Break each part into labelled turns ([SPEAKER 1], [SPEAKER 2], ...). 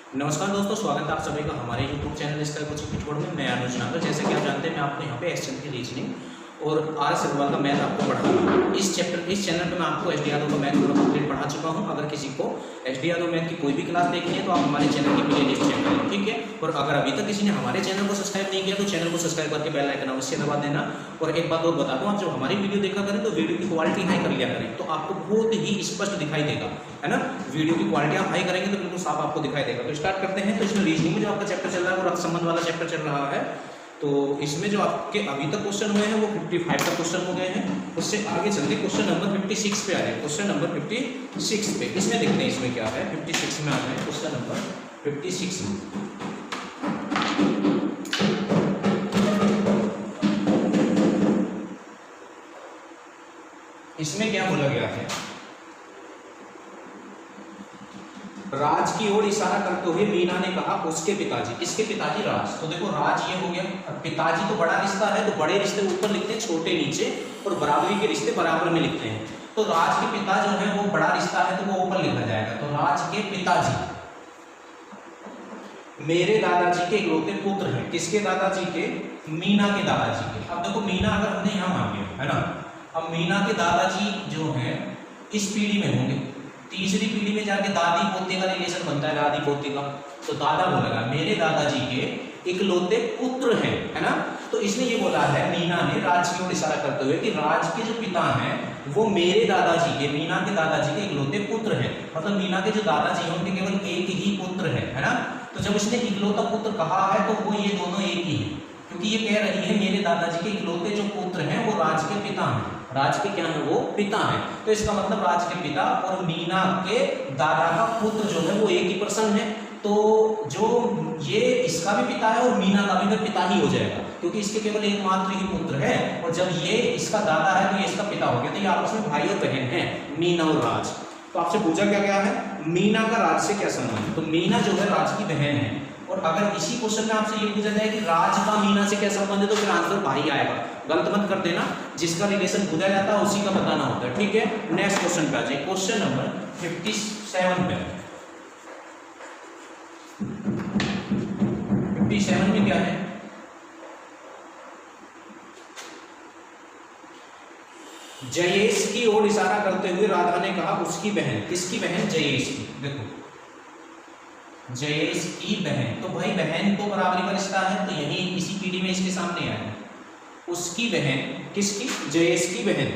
[SPEAKER 1] नमस्कार दोस्तों, स्वागत है आप सभी का हमारे YouTube चैनल इसका कुछ पिटकोड में। मैं अनुज नागर। जैसे कि आप जानते हैं, मैं आपको यहाँ पे एक्सचेंज की रीजनिंग और RS अग्रवाल का मैथ आपको पढ़ा रहा हूँ। इस चैनल पे मैं आपको SD यादव का मैथ पूरा कंप्लीट पढ़ा चुका हूँ। अगर किसी को SD यादव मैथ की कोई भी क्लास देखनी है तो आप हमारे चैनल की प्लेलिस्ट चेक करें, ठीक है। और अगर अभी तक किसी ने हमारे चैनल को सब्सक्राइब नहीं किया तो चैनल को सब्सक्राइब करके बेल आइकन अवश्य दबा देना। और एक बात और बता दूं, आप जब हमारी वीडियो देखा करें तो वीडियो की क्वालिटी हाई कर लिया करें, तो आपको बहुत ही स्पष्ट दिखाई देगा, है ना। वीडियो की क्वालिटी आप हाई करेंगे तो बिल्कुल साफ आपको दिखाई देगा। तो स्टार्ट करते हैं। तो इसमें रीजनिंग में जो आपका चैप्टर चल रहा है वो रक्त संबंध वाला चैप्टर चल रहा है। तो इसमें जो आपके अभी तक क्वेश्चन हुए हैं वो 55 का क्वेश्चन हो गए हैं। उससे आगे चलते क्वेश्चन नंबर 56 पे आ रहे हैं। क्वेश्चन नंबर 56 पे इसमें देखते हैं इसमें क्या है। 56 में आ रहे हैं क्वेश्चन नंबर 56 में। इसमें क्या बोला गया है? राज की ओर इशारा करते हुए मीना ने कहा उसके पिताजी। इसके पिताजी राज। तो देखो राज ये हो गया, पिताजी तो बड़ा रिश्ता है तो बड़े रिश्ते ऊपर लिखते हैं, छोटे नीचे, और बराबरी के रिश्ते बराबर में लिखते हैं। तो राज के पिता जो है वो बड़ा रिश्ता है तो वो ऊपर लिखा जाएगा। तो राज के पिताजी मेरे दादाजी के इकलौते पुत्र हैं। किसके दादाजी के? मीना के दादाजी के। अब देखो मीना अगर हमने यहाँ मान लिया, है ना। अब मीना के दादाजी जो है इस पीढ़ी में होंगे, तीसरी पीढ़ी में जाके दादी पोते का रिलेशन बनता है, दादी पोते का। तो दादा बोलेगा मेरे दादाजी के इकलौते पुत्र हैं, है ना। तो इसने ये बोला है मीना ने राज की ओर इशारा करते हुए कि राज के जो पिता हैं वो मेरे दादाजी के, मीना के दादाजी के इकलौते पुत्र हैं। मतलब मीना के जो दादाजी हैं उनके केवल एक ही पुत्र है ना। तो जब इसने इकलौता पुत्र कहा है तो वो ये दोनों एक ही है, क्योंकि ये कह रही है मेरे दादाजी के इकलौते जो पुत्र हैं वो राज के पिता हैं। राज के क्या है? वो पिता है। तो इसका मतलब राज के पिता और मीना के दादा का पुत्र जो है वो एक ही पर्सन है। तो जो ये इसका भी पिता है और मीना का भी पिता ही हो जाएगा, क्योंकि इसके केवल एकमात्र ही पुत्र है। और जब ये इसका दादा है तो ये इसका पिता हो गया। तो ये आपस में भाई और बहन है, मीना और राज। तो आपसे पूछा क्या गया है? मीना का राज से क्या संबंध है? तो मीना जो है राज की बहन है। और अगर इसी क्वेश्चन में आपसे ये पूछा जाए कि राज का मीना से क्या संबंध है तो फिर आंसर भाई आएगा। गलत मत कर देना, जिसका रिलेशन पूछा जाता है उसी का बताना होता है, ठीक है। नेक्स्ट क्वेश्चन पे आ जाए। क्वेश्चन नंबर 57 पे। 57 में क्या है? जयेश की ओर इशारा करते हुए राधा ने कहा उसकी बहन। किसकी बहन? जयेश की। देखो जयेश की बहन, तो भाई बहन तो बराबरी का रिश्ता है, तो यही इसी पीढ़ी में इसके सामने आया है। उसकी बहन किसकी? जयेश की बहन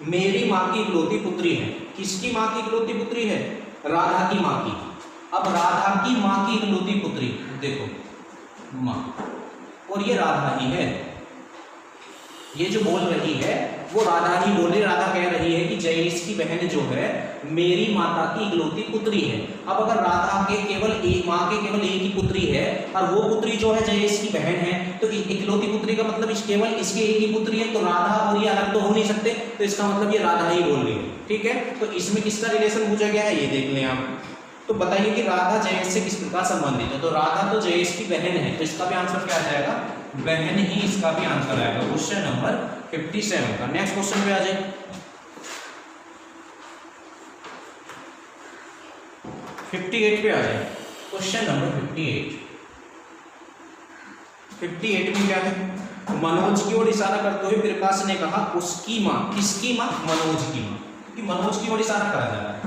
[SPEAKER 1] मेरी माँ की इकलौती पुत्री है। किसकी माँ की इकलौती पुत्री है? राधा की माँ की। अब राधा की माँ की इकलौती पुत्री, देखो माँ, और ये राधा ही है। ये जो बोल रही है वो राधा ही बोल रही। राधा कह रही है कि जयेश की बहन जो है मेरी माता की इकलौती पुत्री है। अब अगर राधा के केवल एक माँ के केवल एक ही पुत्री है और वो पुत्री जो है जयेश की बहन है, तो इकलौती पुत्री का मतलब केवल इसके एक ही पुत्री है। तो राधा और ये अलग तो हो नहीं सकते, तो इसका मतलब ये राधा ही बोल रही है, ठीक है। तो इसमें किसका रिलेशन पूछा गया है ये देख लें आप। तो बताइए कि राधा जयेश से किस प्रकार संबंधित है। तो राधा तो जयेश की बहन है, तो इसका भी आंसर क्या आ जाएगा? बहन ही इसका भी आंसर आएगा। क्वेश्चन नंबर 57 का। नेक्स्ट क्वेश्चन पे आ जाए। 58 पे आ जाए। क्वेश्चन नंबर 58 में क्या है? मनोज की ओर इशारा करते हुए प्रकाश ने कहा उसकी माँ। किसकी माँ? मनोज की माँ, क्योंकि मनोज की ओर इशारा करा जा रहा है।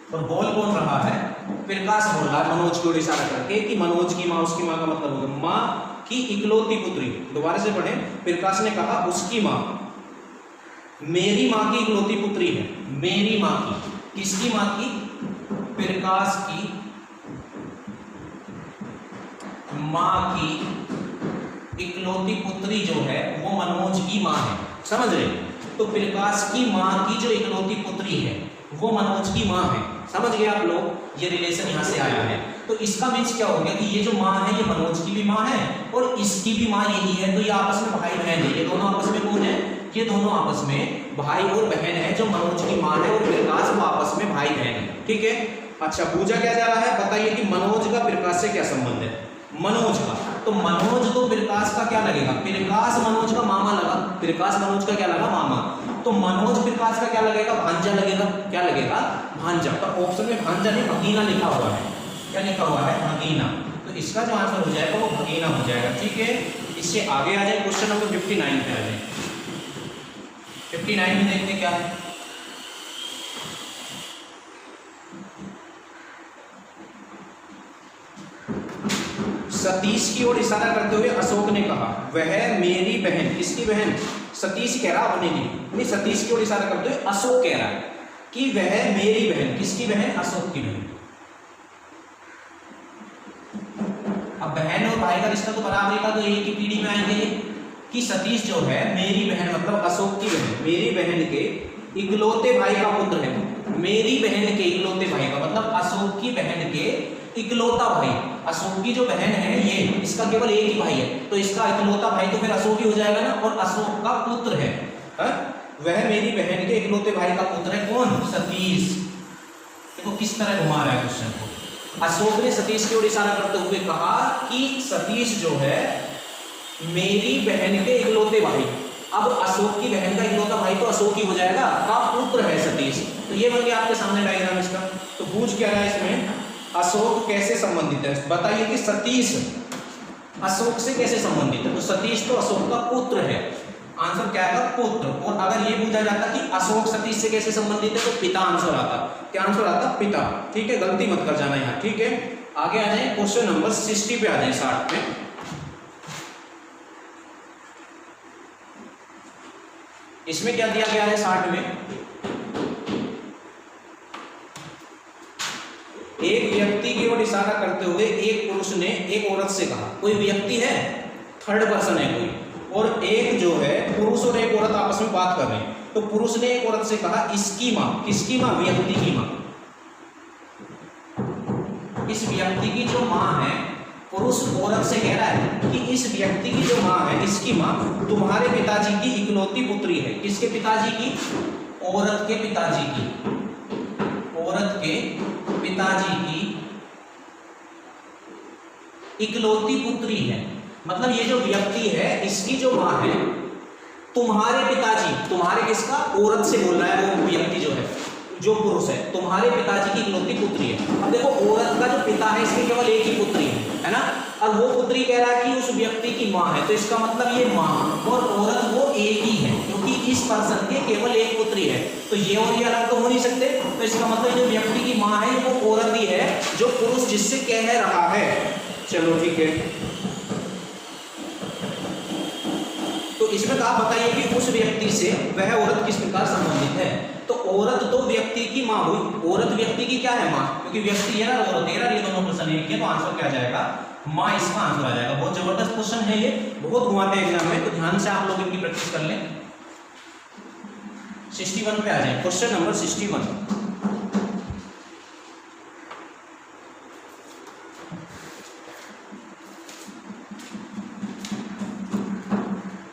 [SPEAKER 1] और बोल कौन रहा है? प्रकाश बोल रहा है मनोज की ओर इशारा करके कि मनोज की माँ। उसकी माँ का मतलब होगा माँ की इकलौती पुत्री। दोबारा से पढ़े। प्रकाश ने कहा उसकी माँ मेरी माँ की इकलौती पुत्री है। मेरी माँ की। किसकी माँ की? प्रकाश की माँ की इकलौती पुत्री जो है वो मनोज की माँ है। समझ रहे? तो प्रकाश की माँ की जो इकलौती पुत्री है वो मनोज की माँ है। समझ गए आप लोग? ये रिलेशन यहाँ से आया है। तो इसका मीन्स क्या हो गया कि ये जो माँ है ये मनोज की भी माँ है और इसकी भी माँ यही है। तो ये आपस में भाई बहन है। ये दोनों आपस में कौन है? ये दोनों आपस में भाई और बहन है। जो मनोज की माँ है और प्रकाश वो आपस में भाई बहन है, ठीक है। अच्छा, पूछा क्या जा रहा है? बताइए कि मनोज का प्रकाश से क्या संबंध है? मनोज का, तो मनोज तो प्रकाश का क्या लगेगा? प्रकाश मनोज का मामा लगा। प्रकाश मनोज का क्या लगा? मामा। तो मनोज प्रकाश का क्या लगेगा, भांजा लगेगा। क्या लगेगा, भांजा। पर ऑप्शन में भांजा नहीं भगीना लिखा हुआ है। क्या लिखा हुआ है, भगीना। तो इसका जो आंसर हो जाएगा वो भगीना हो जाएगा। ठीक है, इससे आगे आ जाए क्वेश्चन नंबर 59 पे आ जाए। 59 में देखते क्या है। सतीश की ओर इशारा करते हुए अशोक ने कहा, वह मेरी बहन। किसकी बहन, सतीश कह रहा अपने लिए, नहीं सतीश की ओर इशारा करते हुए अशोक कह रहा है कि वह मेरी बहन। किसकी बहन, अशोक की बहन। अब बहन और भाई का रिश्ता तो बराबरी का, तो एक ही पीढ़ी में आएंगे ये कि सतीश जो है मेरी बहन मतलब अशोक की बहन, मेरी बहन के इकलौते भाई का पुत्र है। मेरी बहन के इकलौते भाई का मतलब अशोक की बहन के इकलौता भाई। अशोक की जो बहन है ये, इसका केवल एक ही भाई है, तो इसका इकलौता भाई तो फिर अशोक ही हो जाएगा ना, और अशोक का पुत्र है। वह मेरी बहन के इकलौते भाई का पुत्र है। कौन, सतीश। देखो किस तरह घुमा रहा है क्वेश्चन को। अशोक ने सतीश की ओर इशारा करते हुए कहा कि सतीश जो है मेरी बहन के इकलौते भाई। अब अशोक की बहन का इकलौता भाई तो अशोक ही हो जाएगा, का पुत्र है सतीश। तो ये बन गया आपके सामने डायग्राम इसका। तो पूछ क्या रहा है इसमें, अशोक कैसे संबंधित है, बताइए कि सतीश अशोक से कैसे संबंधित है। तो सतीश तो अशोक का पुत्र है, आंसर क्या है, पुत्र। और अगर ये पूछा जाता कि अशोक सतीश से कैसे संबंधित है तो पिता आंसर आता। क्या आंसर आता, पिता। ठीक है, गलती मत कर जाना यहाँ। ठीक है, आगे आ जाए क्वेश्चन नंबर 60 पे आ जाए, 60 पे। इसमें क्या दिया गया है 60 में, एक व्यक्ति की ओर इशारा करते हुए एक पुरुष ने एक औरत से कहा। कोई व्यक्ति है, थर्ड पर्सन है कोई, और एक जो है पुरुष और एक औरत आपस में बात कर रहे हैं। तो पुरुष ने एक औरत से कहा, इसकी मां। किसकी मां, व्यक्ति की मां। इस व्यक्ति की जो मां है, पुरुष औरत से कह रहा है कि इस व्यक्ति की जो मां है, इसकी मां तुम्हारे पिताजी की इकलौती पुत्री है। किसके पिताजी की, औरत के पिताजी की। औरत के पिताजी की इकलौती पुत्री है। मतलब ये जो व्यक्ति है, इसकी जो मां है, तुम्हारे पिताजी, तुम्हारे किसका, औरत से बोल रहा है वो व्यक्ति जो है, जो पुरुष है, तुम्हारे पिताजी की इकलौती पुत्री है। अब देखो औरत का जो पिता है, इसके केवल एक ही पुत्री है ना, और वो पुत्री कह रहा है कि उस व्यक्ति की मां है। तो इसका मतलब ये मां और औरत वो एक ही है, क्योंकि इस पर्सन के केवल एक पुत्री है। तो ये और ये अलग तो हो नहीं सकते। तो इसका मतलब जो व्यक्ति की मां है वो औरत ही है, जो पुरुष जिससे कह रहा है। चलो ठीक है, तो इसमें कहा बताइए कि उस व्यक्ति से वह औरत किस प्रकार संबंधित है। तो औरत तो व्यक्ति की मां हुई, औरत व्यक्ति की क्या है, मां, क्योंकि व्यक्ति है ना, औरत है ना, ये दोनों क्वेश्चन एक है, तो आंसर क्या जाएगा, मां। इसका आंसर आ जाएगा। बहुत जबरदस्त क्वेश्चन है ये, बहुत घुमाते हैं एग्जाम में, तो ध्यान से आप लोग इनकी प्रैक्टिस कर लें। 61 पे आ जाए, क्वेश्चन नंबर 61।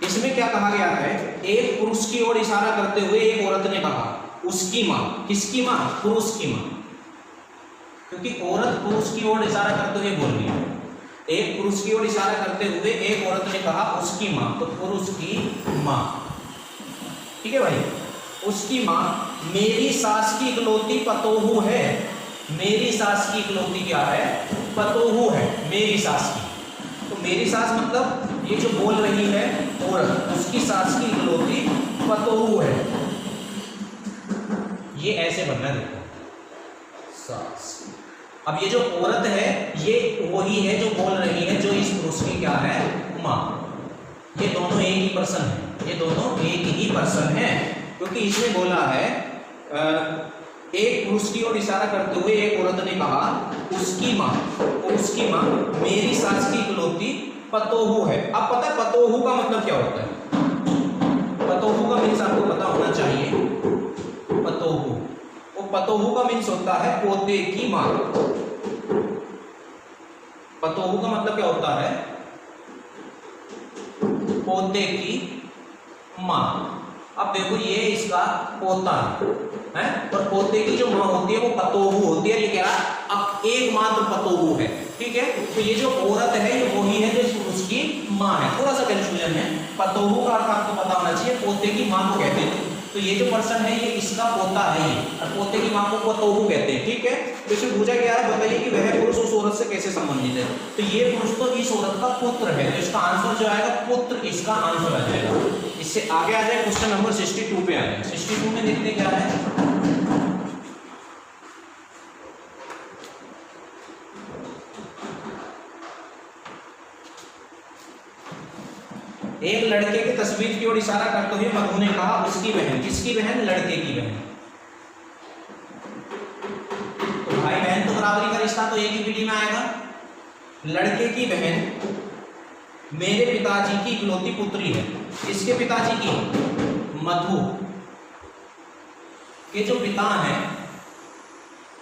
[SPEAKER 1] इसमें क्या कहा गया है, एक पुरुष की ओर इशारा करते हुए एक औरत ने कहा, उसकी मां। किसकी मां, पुरुष की मां, क्योंकि औरत पुरुष की ओर इशारा करते हुए बोल रही है। एक पुरुष की ओर इशारा करते हुए एक औरत ने कहा उसकी मां, तो पुरुष की मां। ठीक है भाई, उसकी मां मेरी सास की इकलौती पतोहू है। मेरी सास की इकलौती क्या है, पतोहू है, मेरी सास की। तो मेरी सास मतलब ये जो बोल रही है औरत, उसकी सास की इकलौती पतोहू है। ये ऐसे बनना, देखो सास। अब ये जो औरत है ये वही है जो बोल रही है, जो इस पुरुष की क्या है, मां। ये दोनों एक ही पर्सन है, ये दोनों एक ही पर्सन है, क्योंकि इसमें बोला है एक पुरुष की ओर इशारा करते हुए एक औरत ने कहा उसकी मां, उसकी मां मेरी सास की इकलौती पतोहू है। अब पता है पतोहू का मतलब क्या होता है, पतोहू का मीन्स आपको पता होना चाहिए। पतोहू, वो पतोहू का मीन्स होता है पोते की मां। पतोहू का मतलब क्या होता है, पोते की मां। अब देखो ये इसका पोता है, और पोते की जो मां होती है वो पतोहू होती है। ये कह रहा अब एकमात्र पतोहू है। ठीक है, तो ये जो औरत है ये वही है जो इस पुरुष की मां है। थोड़ा सा कंफ्यूजन है, पतोहू का अर्थ आपको पता होना चाहिए, पोते की मां को कहते हैं। तो ये जो पर्सन है ये इसका पोता है ये, और पोते की माँ को पोतोहू कहते हैं, ठीक है। तो इसमें पूछा गया है बताइए कि वह पुरुष उस औरत से कैसे संबंधित है। तो ये पुरुष तो इस औरत का पुत्र है, तो इसका आंसर जो आएगा पुत्र, इसका आंसर आ जाएगा। इससे आगे आ जाए क्वेश्चन नंबर 62 पे आ जाए। 62 में देखते क्या है। एक लड़के की तस्वीर की ओर इशारा करते हुए मधु ने कहा उसकी बहन, किसकी बहन, लड़के की बहन। तो भाई बहन तो बराबरी का रिश्ता तो एक ही पीढ़ी में आएगा। लड़के की बहन मेरे पिताजी की इकलौती पुत्री है, किसके पिताजी की, मधु के जो पिता हैं,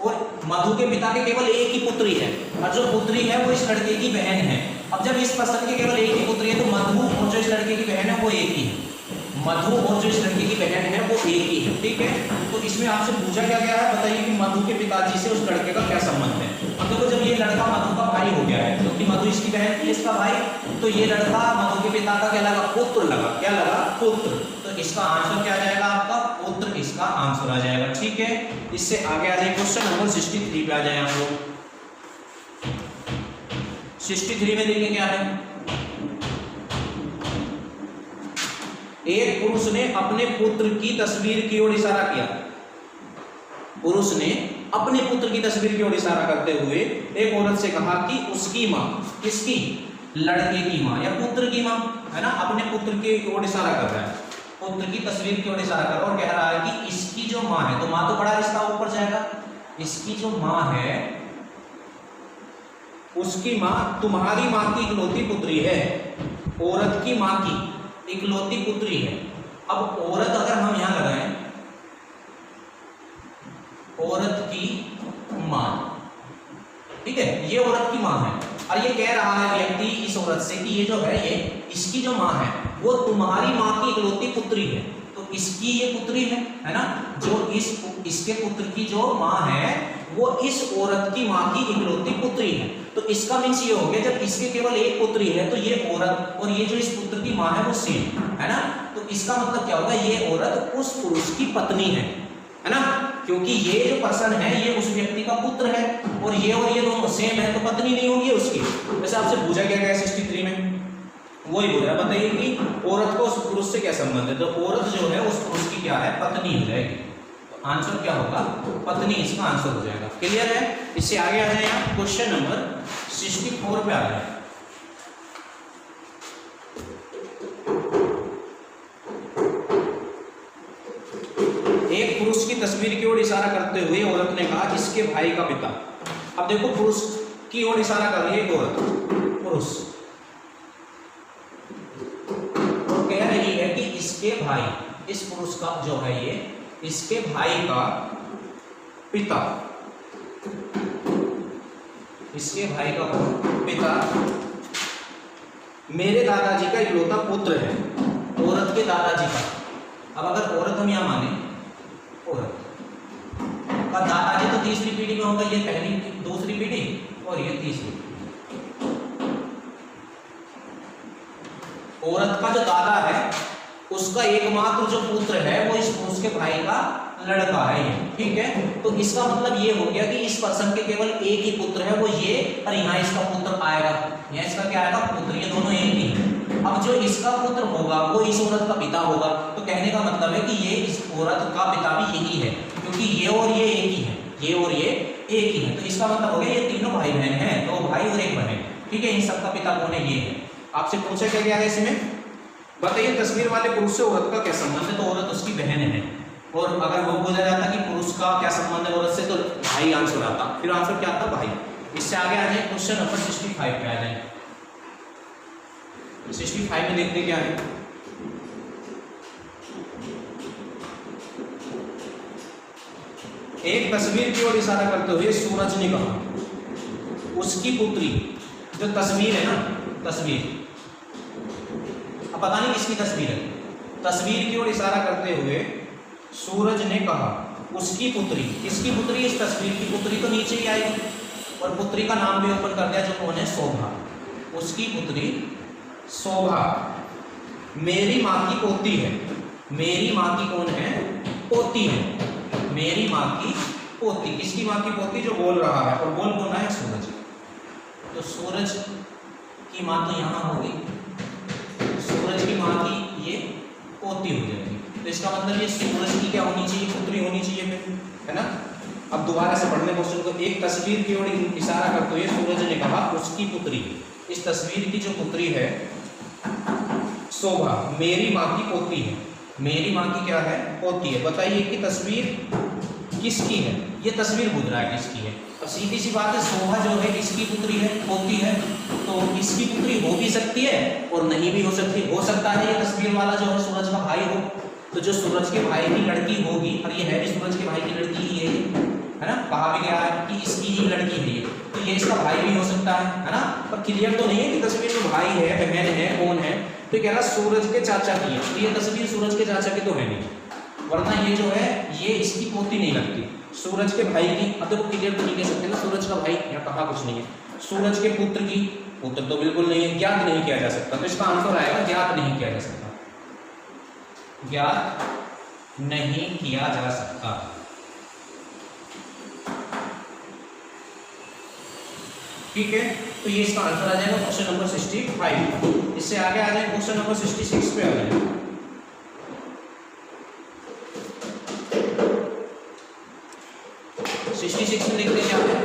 [SPEAKER 1] और मधु के पिता के केवल एक ही पुत्री है, और जो पुत्री है वो इस लड़के की बहन है। अब जब इस पर्सन के केवल एक ही पुत्री है तो मधु और जो इस लड़के की बहन है वो एक ही है, मधु और जो इस लड़के की बहन है वो एक ही है, ठीक है। तो इसमें आपसे पूछा क्या गया है, बताइए कि मधु के पिताजी से उस लड़के का क्या संबंध है। अब देखो जब ये लड़का मधु का भाई हो गया है, क्योंकि मधु इसकी बहन थी, इसका भाई, तो ये लड़का मधु के पिता का क्या लगा, पुत्र लगा, क्या लगा, पुत्र। तो इसका आंसर क्या आ जाएगा आपका, पुत्र, इसका आंसर आ जाएगा, ठीक है। इससे आगे आ जाए क्वेश्चन नंबर 63 पे आ जाए हम लोग। 63 में देखिए क्या है। एक पुरुष ने अपने पुत्र की तस्वीर की ओर इशारा किया, पुरुष ने अपने पुत्र की तस्वीर की ओर इशारा करते हुए एक औरत से कहा कि उसकी मां, किसकी, लड़के की मां या पुत्र की मां, है ना, अपने पुत्र की ओर इशारा कर रहा है, पुत्र की तस्वीर की ओर इशारा कर रहा है और कह रहा है कि इसकी जो मां है, तो मां तो बड़ा रिश्ता ऊपर जाएगा, इसकी जो मां है उसकी मां तुम्हारी मां की इकलौती पुत्री है, औरत की मां की इकलौती पुत्री है। अब औरत अगर हम यहां लगाएं, औरत की मां, ठीक है, ये औरत की मां है, और ये कह रहा है व्यक्ति इस औरत से कि ये जो है, ये इसकी जो मां है वो तुम्हारी मां की इकलौती पुत्री है, तो इसकी ये पुत्री है ना, जो इसके पुत्र की जो मां है वो इस औरत की मां की इकलौती पुत्री है। तो इसका मीन्स ये हो गया जब इसके केवल एक पुत्री है तो ये औरत और ये जो इस पुत्र की मां है वो सेम है ना, तो इसका मतलब क्या होगा, ये औरत उस पुरुष की पत्नी है ना, क्योंकि ये जो पर्सन है ये उस व्यक्ति का पुत्र है और ये दोनों सेम है, तो पत्नी नहीं होगी उसकी। वैसे आपसे पूछा गया 63 में वही बोल रहा है, बताइए कि औरत को उस पुरुष से क्या संबंध है, तो औरत जो है उस पुरुष की क्या है, पत्नी हो जाएगी। तो आंसर क्या होगा, पत्नी, इसका आंसर हो जाएगा। क्लियर है। इससे आगे आ जाए आप क्वेश्चन नंबर 64 पे आ जाए। एक पुरुष की तस्वीर की ओर इशारा करते हुए औरत ने कहा इसके भाई का पिता। अब देखो पुरुष की ओर इशारा कर रही है औरत, पुरुष तो कह रही है कि इसके भाई, इस पुरुष का जो है ये इसके भाई का पिता, इसके भाई का पिता मेरे दादाजी का इकलौता पुत्र है, औरत के दादाजी का। अब अगर औरत हम यहां माने, औरत का दादाजी तो तीसरी पीढ़ी में होगा, ये पहली दूसरी पीढ़ी और ये तीसरी। औरत का जो दादा है उसका एकमात्र जो पुत्र है वो इस पुरुष के भाई का लड़का है, ठीक है। तो इसका मतलब ये हो गया कि इस पर्सन के केवल एक ही पुत्र है, वो ये, और यहाँ इसका पुत्र आएगा, यहाँ इसका क्या आएगा, पुत्र, ये दोनों एक ही है। अब जो इसका पुत्र होगा वो इस औरत का पिता होगा, तो कहने का मतलब है कि ये इस औरत का पिता भी यही है, क्योंकि ये और ये एक ही है, ये और ये एक ही है। तो इसका मतलब हो गया ये तीनों भाई बहन हैं, 2 भाई और 1 बहन, ठीक है। इन सबका पिता कौन है, ये है। आपसे पूछा क्या गया है इसमें, बताइए तस्वीर वाले पुरुष से औरत का क्या संबंध है, तो औरत उसकी बहन है। और अगर वो बोला जाता कि पुरुष का क्या संबंध है औरत से, तो भाई आंसर आता, फिर आंसर क्या आता, भाई। इससे आगे आ जाए क्वेश्चन नंबर 65 पे आ जाए। 65 में देखते क्या है। एक तस्वीर की ओर इशारा करते हुए सूरज ने कहा उसकी पुत्री, जो तस्वीर है ना, तस्वीर, अब पता नहीं किसकी तस्वीर है, तस्वीर की ओर इशारा करते हुए सूरज ने कहा उसकी पुत्री, किसकी पुत्री, इस तस्वीर की पुत्री तो नीचे ही आएगी, और पुत्री का नाम भी ओपन कर दिया जो कौन है, शोभा, उसकी पुत्री शोभा मेरी माँ की पोती है, मेरी माँ की कौन है? पोती है। मेरी माँ की पोती। किसकी माँ की पोती? जो बोल रहा है, और बोल कौन है? सूरज। तो सूरज की माँ तो यहाँ होगी, सूरज की माँ की ये पोती हो जाएगी। तो इसका मतलब ये सूरज की क्या होनी चाहिए? पुत्री होनी चाहिए फिर, है ना। अब दोबारा से पढ़ने क्वेश्चन को। एक तस्वीर की ओर इशारा करते हुए सूरज ने कहा उसकी पुत्री। इस तस्वीर की जो पुत्री है शोभा मेरी माँ की पोती है। मेरी माँ की क्या है? पोती है। बताइए कि तस्वीर किसकी है? ये तस्वीर पूछ रहा है किसकी है। अब सीधी सी बात है, शोभा जो है किसकी पुत्री है? पोती है। तो इसकी पुत्री हो भी सकती है और नहीं भी हो सकती। हो सकता है ये तस्वीर वाला जो है सूरज का भाई हो, तो जो सूरज के भाई की लड़की होगी, और ये है भी सूरज के भाई की लड़की ही है ना। कहा भी गया है कि इसकी ही लड़की है ये, तो ये इसका भाई भी हो सकता है ना। पर क्लियर तो नहीं है कि तस्वीर में भाई है, बहन है, कौन है। तो कह रहा सूरज के चाचा की है, तो ये तस्वीर सूरज के चाचा की तो है नहीं, वरना ये जो है ये इसकी पोती नहीं लगती, सूरज के भाई की। अब देखो क्लियर तो नहीं कह सकते ना सूरज का भाई, यहाँ कहा कुछ नहीं है। सूरज के पुत्र की, पुत्र तो बिल्कुल नहीं है, ज्ञात नहीं किया जा सकता। तो इसका आंसर आएगा ज्ञात नहीं किया जा सकता, ज्ञात नहीं किया जा सकता। ठीक है, तो ये इसका आंसर आ जाएगा क्वेश्चन नंबर 65। इससे आगे आ जाए क्वेश्चन नंबर 66 पे आ जाए। में लिखते क्या है?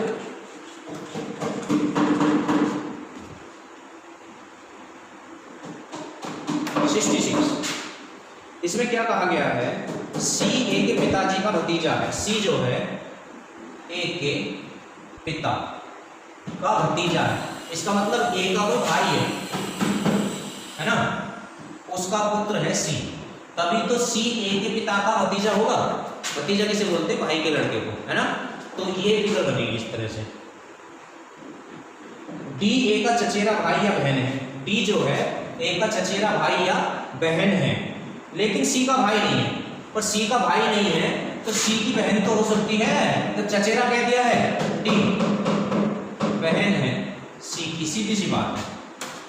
[SPEAKER 1] इसमें क्या कहा गया है? सी ए के पिताजी का भतीजा है। सी जो है ए के पिता का भतीजा है। इसका मतलब ए का वो भाई है ना, उसका पुत्र है सी, तभी तो सी ए के पिता का भतीजा होगा। भतीजा किसे बोलते हैं? भाई के लड़के को, है ना। तो ये फिगर बनेगी इस तरह से। डी ए का चचेरा भाई या बहन है। डी जो है ए का चचेरा भाई या बहन है, लेकिन सी का भाई नहीं है। पर सी का भाई नहीं है तो सी की बहन तो हो सकती है। तो चचेरा कह दिया है, डी बहन है सी की, सीधी सी बात है।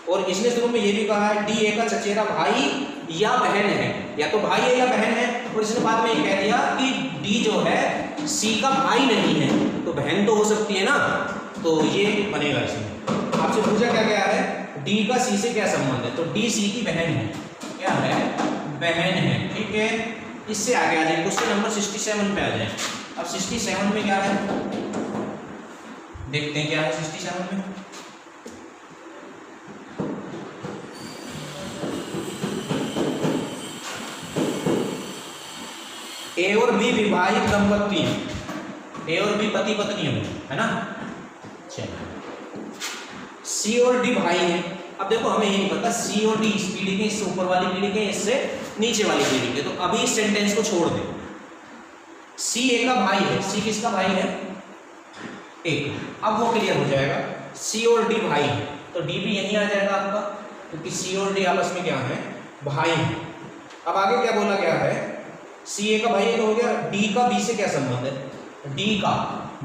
[SPEAKER 1] और इसने शुरू में ये भी कहा है डी ए का चचेरा भाई या बहन है, या तो भाई है या बहन है। और इसने बाद में ये कह दिया कि डी जो है सी का भाई नहीं है, तो बहन तो हो सकती है ना। तो ये बनेगा इसमें। आपसे पूछा क्या गया है? डी का सी से क्या संबंध है? तो डी सी की बहन है। क्या है? बहन है। ठीक है, इससे आगे आ जाए क्वेश्चन नंबर 67 पे आ जाए। अब 67 में क्या है देखते हैं क्या है 67 में। ए और बी विवाहित दंपति हैं। ए और बी पति पत्नी है ना। सी और डी भाई हैं। अब देखो हमें ये नहीं पता सी और डी इस पीढ़ी के, इससे ऊपर वाली पीढ़ी के, इससे नीचे वाली पीढ़ी के। तो अभी इस सेंटेंस को छोड़ दे। सी ए का भाई है। सी किसका भाई है? ए। अब वो क्लियर हो जाएगा। सी और डी भाई है तो डी भी यहीं आ जाएगा आपका, क्योंकि सी और डी आपस में क्या है? भाई है। अब आगे क्या बोला गया है? सी ए का भाई हो गया। डी का बी से क्या संबंध है? डी का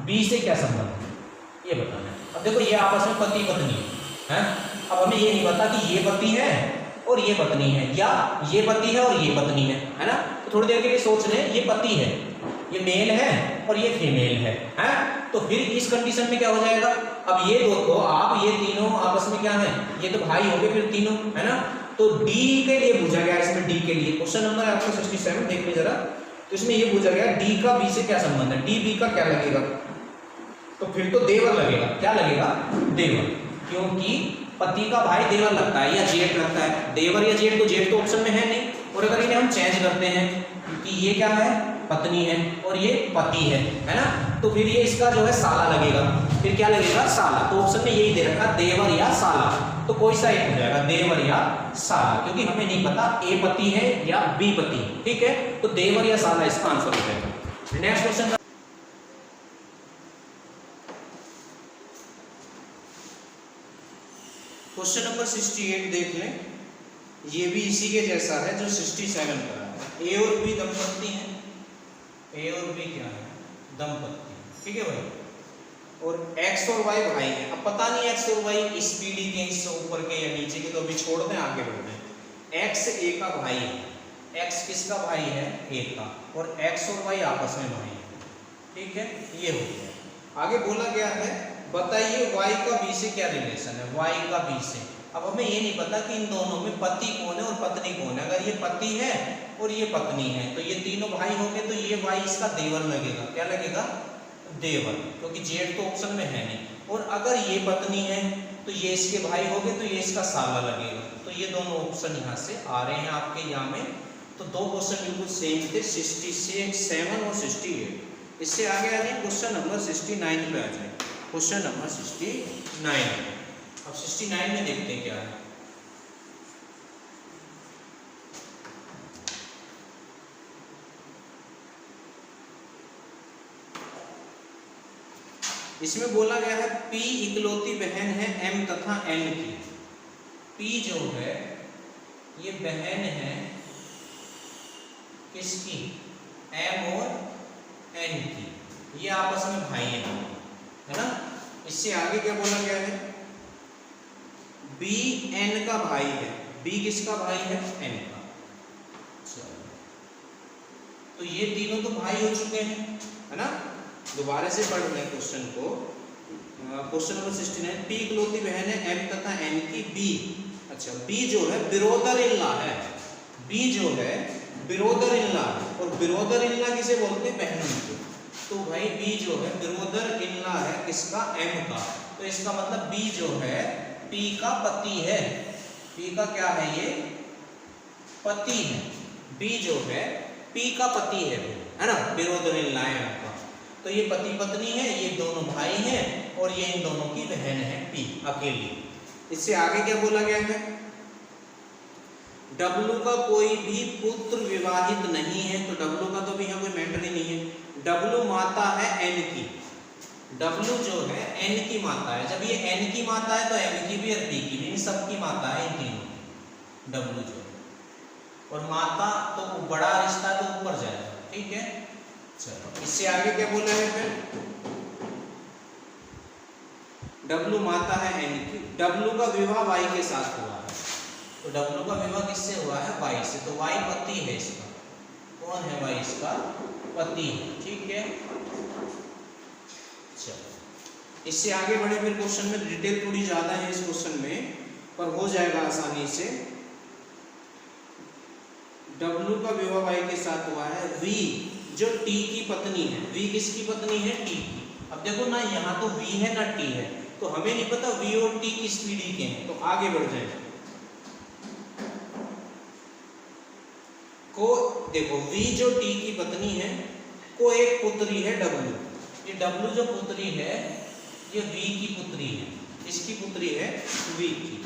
[SPEAKER 1] बी से क्या संबंध है ये बताना है। अब देखो ये आपस में पति पत्नी है। अब हमें ये नहीं पता कि ये पति है और ये पत्नी है, या ये पति है और ये पत्नी है ना। तो थोड़ी देर के लिए सोच लें, ये पति है, ये मेल है और ये फीमेल है। तो फिर इस कंडीशन में क्या हो जाएगा? अब ये दो आप, ये तीनों आपस में क्या है? ये तो भाई हो गए फिर तीनों, है ना। तो डी के लिए पूछा गया, इसमें डी के लिए क्वेश्चन नंबर है आपका 67, देख लीजिए जरा। तो इसमें ये पूछा गया डी का बी से क्या संबंध है? डी बी का क्या लगेगा? तो फिर तो देवर लगेगा। क्या लगेगा? देवर, क्योंकि पति का भाई देवर लगता है या जेठ लगता है। देवर या जेठ, तो जेठ तो ऑप्शन में है नहीं। और अगर इन्हें हम चेंज करते हैं कि ये क्या है? पत्नी है और ये पति है ना। तो फिर ये इसका जो है साला लगेगा। फिर क्या लगेगा? साला। तो ऑप्शन में यही दे रखा देवर या साला, तो कोई सा एक हो जाएगा, देवर या साला, क्योंकि हमें नहीं पता ए पति है या बी पति। ठीक है, तो देवर या साला इसका आंसर हो जाएगा। नेक्स्ट क्वेश्चन, क्वेश्चन नंबर 68 देख लें। ये भी इसी के जैसा है जो 67 का है। ए और बी दंपत्ति हैं। ए और बी क्या है? दंपत्ति। ठीक है भाई। और x और y भाई है। अब पता नहीं x और y इस पीढ़ी के, इससे ऊपर के या नीचे के, तो अभी छोड़ दें, आगे बढ़ते हैं। x ए का भाई है x किसका भाई है, a का, और x और y आपस में भाई है, ठीक है, ये हो गया। आगे बोला गया है बताइए y का b से क्या रिलेशन है, y का b से। अब हमें ये नहीं पता कि इन दोनों में पति कौन है और पत्नी कौन है। अगर ये पति है और ये पत्नी है तो ये तीनों भाई होंगे, तो ये y इसका देवर लगेगा। क्या लगेगा, देवर, क्योंकि जेठ तो ऑप्शन में है नहीं। और अगर ये पत्नी है तो ये इसके भाई हो गए, तो ये इसका साला लगेगा। तो ये दोनों ऑप्शन यहाँ से आ रहे हैं आपके यहाँ में। तो दो क्वेश्चन बिल्कुल सेम थे, 67 और 68। इससे आगे आ जाए क्वेश्चन नंबर 69 पे आ जाए। Question number 69। अब 69 में देखते हैं क्या है। इसमें बोला गया है P इकलौती बहन है M तथा N की। P जो है ये बहन है किसकी, M और N की, ये आपस में भाई है ना। इससे आगे क्या बोला गया है, B N का भाई है। B किसका भाई है, N का। तो ये तीनों तो भाई हो चुके हैं, है ना। दोबारा से पढ़ रहे हैं क्वेश्चन को। क्वेश्चन नंबर 69, P इकलौती बहन है M तथा N की B। अच्छा, B जो है ब्रोदर इन लॉ है। B जो है ब्रोदर इन लॉ, और ब्रोदर इन लॉ किसे बोलते हैं, बहनों को। तो भाई B जो है ब्रोदर इन लॉ है किसका, M का। तो इसका मतलब B जो है P का पति है। P का क्या है, ये पति है। B जो है P का पति है ना, ब्रोदर इन लॉ है आपका। तो ये पति पत्नी है, ये दोनों भाई हैं, और ये इन दोनों की बहन है P अकेली। इससे आगे क्या बोला गया है, W का कोई भी पुत्र विवाहित नहीं है। तो W का तो भी यहाँ कोई मैटर ही नहीं है। W माता है N की। W जो है N की माता है। जब ये N की माता है तो M की भी और P की भी, इन सबकी माता है इन तीनों की, W जो है। और माता तो बड़ा रिश्ता तो ऊपर जाएगा, ठीक है। चलो, इससे आगे क्या बोला है फिर, W माता है N की। W का विवाह Y के साथ हुआ है। तो W का विवाह किससे हुआ है, Y से। तो Y पति है इसका। कौन है Y इसका, पति है, ठीक है। चलो, इससे आगे बढ़े फिर क्वेश्चन में। डिटेल थोड़ी ज्यादा है इस क्वेश्चन में, पर हो जाएगा आसानी से। W का विवाह Y के साथ हुआ है। V जो T की पत्नी है, V किसकी पत्नी है, T की। अब देखो ना, यहाँ तो V है ना T है, तो हमें नहीं पता V और T किस पीढ़ी के हैं। तो आगे बढ़ जाए को देखो, V जो T की पत्नी है को एक पुत्री है W। ये W जो पुत्री है ये V की पुत्री है। इसकी पुत्री है V की।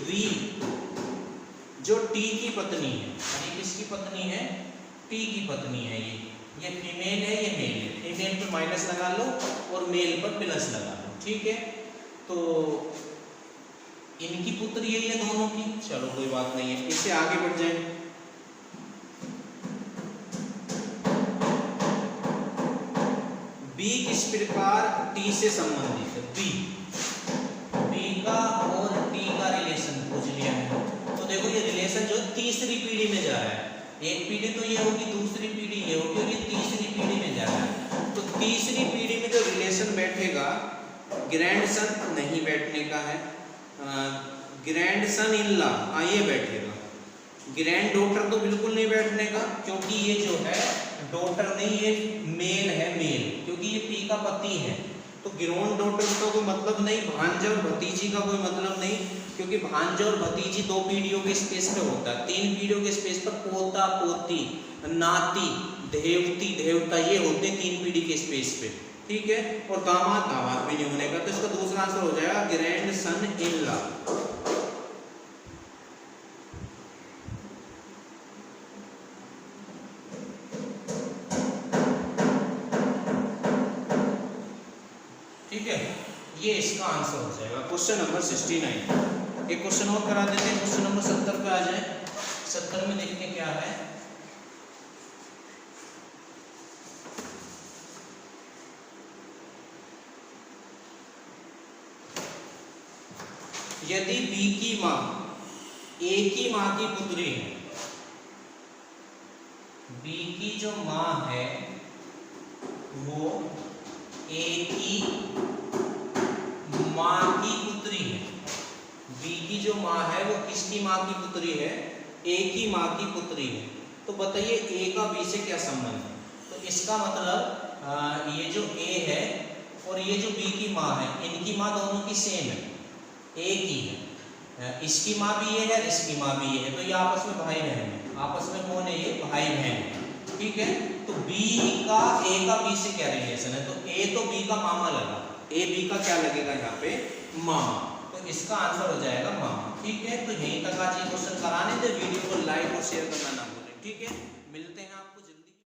[SPEAKER 1] V जो T की पत्नी है, ये किसकी पत्नी है, T की पत्नी है। ये फीमेल है, ये मेल है। फीमेल पे माइनस लगा लो और मेल पर प्लस लगा लो, ठीक है। तो इनकी पुत्री है ये दोनों की। चलो कोई बात नहीं है, इससे आगे बढ़ जाए। B किस प्रकार T से संबंधित है। B का और T का रिलेशन पूछ लिया है। तो देखो ये रिलेशन जो तीसरी पीढ़ी में जा रहा है। एक पीढ़ी तो ये होगी, दूसरी पीढ़ी ये होगी, और ये तीसरी पीढ़ी में जा रहा है। तो तीसरी पीढ़ी में जो रिलेशन बैठेगा, ग्रैंडसन नहीं बैठने का है, ग्रैंडसन इन लॉ ये बैठेगा। ग्रैंड डॉटर तो बिल्कुल नहीं बैठने का, क्योंकि ये जो है डॉटर नहीं, ये मेल है, मेल, क्योंकि ये P का पति है। तो ग्रैंड डॉटर का कोई मतलब नहीं, भांजा और भतीजी का कोई मतलब नहीं, क्योंकि भांजा और भतीजी दो पीढ़ियों के स्पेस पे होता है। तीन पीढ़ियों के स्पेस पर पोता पोती, नाती, देवती देवता, ये होते हैं तीन पीढ़ी के स्पेस पे, ठीक है। और दामाद दामाद भी नहीं होने का। तो इसका दूसरा आंसर हो जाएगा ग्रैंड सन इन लॉ। ठीक है, ये इसका आंसर हो जाएगा क्वेश्चन नंबर 69। एक क्वेश्चन और करा देते हैं, क्वेश्चन नंबर 70 पे आ जाए। 70 में देखते हैं क्या है। यदि B की मां A की मां की पुत्री है, जो माँ है वो ए की माँ की पुत्री है। बी की जो माँ है वो किसकी माँ की पुत्री है? ए की माँ की पुत्री है। तो बताइए ए का बी से क्या संबंध है? तो इसका मतलब ये जो ए है और ये जो बी की माँ है, इनकी माँ दोनों की सेम है, ए की है। इसकी माँ भी ये है, इसकी माँ भी ये है, तो ये आपस में भाई बहन है। आपस में कौन है? ये भाई बहन है। ठीक है, तो बी का ए का बी से क्या रिलेशन है? तो ए तो बी का मामा लगा, ए बी का क्या लगेगा यहाँ पे? मामा। तो इसका आंसर हो जाएगा मामा। ठीक है, तो यहीं तक आज ये क्वेश्चन कराने थे। वीडियो को लाइक और शेयर करना ना भूलें। ठीक है, मिलते हैं आप